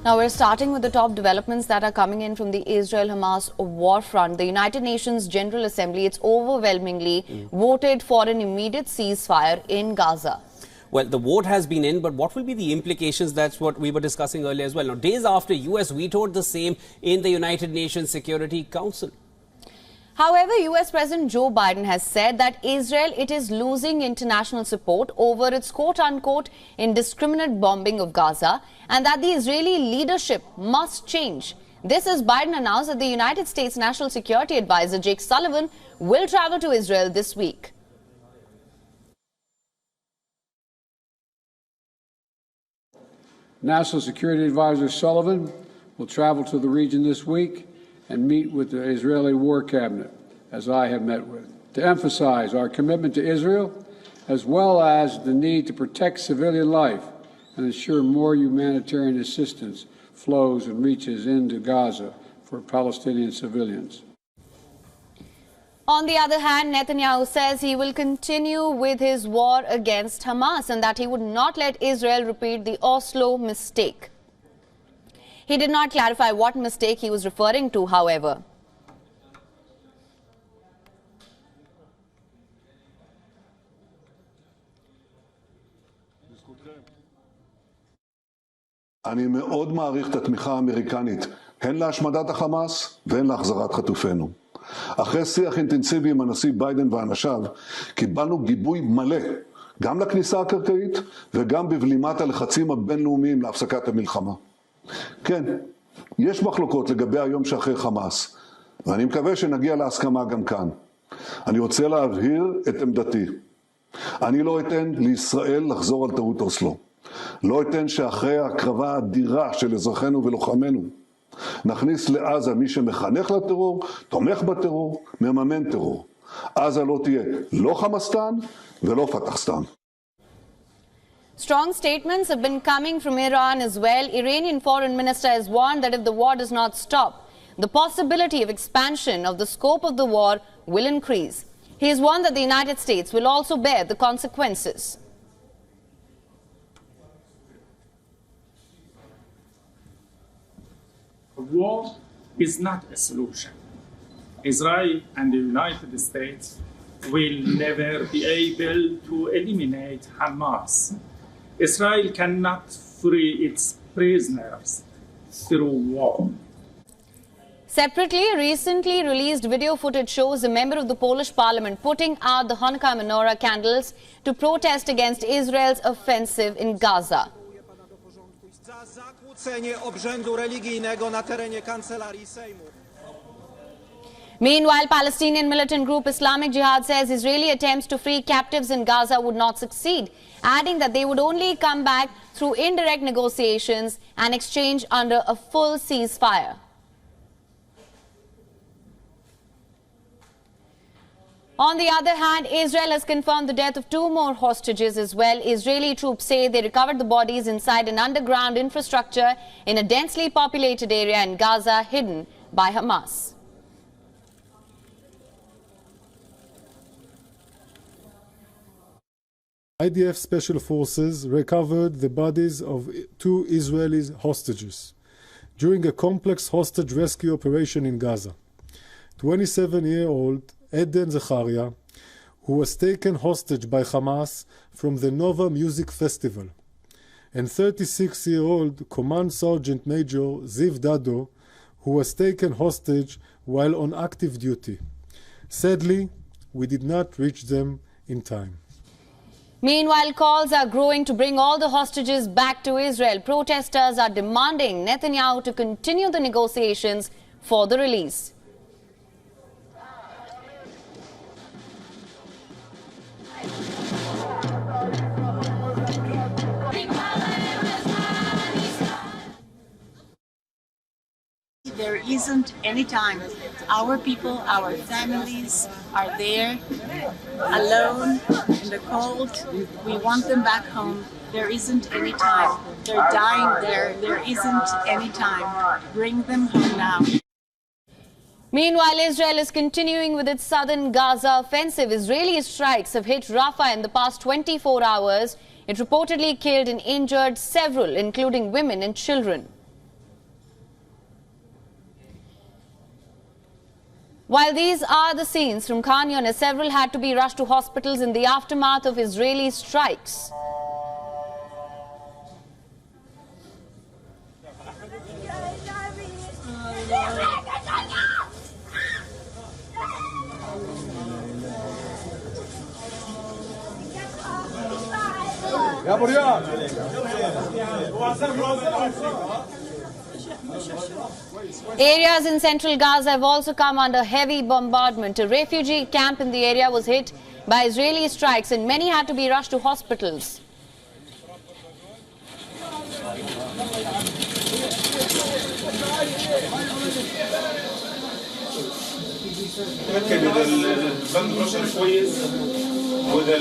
Now we're starting with the top developments that are coming in from the Israel-Hamas war front. The United Nations General Assembly, it's overwhelmingly voted for an immediate ceasefire in Gaza. Well, the vote has been in, but what will be the implications? That's what we were discussing earlier as well. Now, days after, US vetoed the same in the United Nations Security Council. However, US President Joe Biden has said that Israel, it is losing international support over its quote-unquote indiscriminate bombing of Gaza, and that the Israeli leadership must change. This as Biden announced that the United States National Security Advisor Jake Sullivan will travel to Israel this week. National Security Advisor Sullivan will travel to the region this week and meet with the Israeli War Cabinet, as I have met with, to emphasize our commitment to Israel, as well as the need to protect civilian life and ensure more humanitarian assistance flows and reaches into Gaza for Palestinian civilians. On the other hand, Netanyahu says he will continue with his war against Hamas and that he would not let Israel repeat the Oslo mistake. He did not clarify what mistake he was referring to, however. אני מאוד מעריך את התמיכה האמריקנית, הן להשמדת החמאס והן להחזרת חטופינו. אחרי שיח אינטנסיבי עם הנשיא ביידן ואנשיו, קיבלנו גיבוי מלא, גם לכניסה הקרקעית וגם בבלימת הלחצים הבינלאומיים להפסקת המלחמה. כן, יש מחלוקות לגבי היום שאחרי חמאס, ואני מקווה שנגיע להסכמה גם כאן. אני רוצה להבהיר את עמדתי. אני לא אתן לישראל לחזור על טעות אוסלו. לא אתן שאחרי ההקרבה האדירה של אזרחינו ולוחמינו, נכניס לעזה מי שמחנך לטרור, תומך בטרור, מממן טרור. עזה לא תהיה לא חמאסטן ולא פתחסטן. Strong statements have been coming from Iran as well. Iranian foreign minister has warned that if the war does not stop, the possibility of expansion of the scope of the war will increase. He has warned that the United States will also bear the consequences. War is not a solution. Israel and the United States will never be able to eliminate Hamas. Israel cannot free its prisoners through war. Separately, a recently released video footage shows a member of the Polish parliament putting out the Hanukkah menorah candles to protest against Israel's offensive in Gaza. Meanwhile, Palestinian militant group Islamic Jihad says Israeli attempts to free captives in Gaza would not succeed, adding that they would only come back through indirect negotiations and exchange under a full ceasefire. On the other hand, Israel has confirmed the death of 2 more hostages as well. Israeli troops say they recovered the bodies inside an underground infrastructure in a densely populated area in Gaza hidden by Hamas. IDF special forces recovered the bodies of 2 Israeli hostages during a complex hostage rescue operation in Gaza. 27-year-old Eden Zecharia, who was taken hostage by Hamas from the Nova Music Festival, and 36-year-old Command Sergeant Major Ziv Dado, who was taken hostage while on active duty. Sadly, we did not reach them in time. Meanwhile, calls are growing to bring all the hostages back to Israel. Protesters are demanding Netanyahu to continue the negotiations for the release. There isn't any time. Our people, our families are there, alone, in the cold. We want them back home. There isn't any time. They're dying there. There isn't any time. Bring them home now. Meanwhile, Israel is continuing with its southern Gaza offensive. Israeli strikes have hit Rafah in the past 24 hours. It reportedly killed and injured several, including women and children. While these are the scenes from Khan Yunis, several had to be rushed to hospitals in the aftermath of Israeli strikes. Areas in central Gaza have also come under heavy bombardment. A refugee camp in the area was hit by Israeli strikes and many had to be rushed to hospitals. متأكد البند رشن كويس وده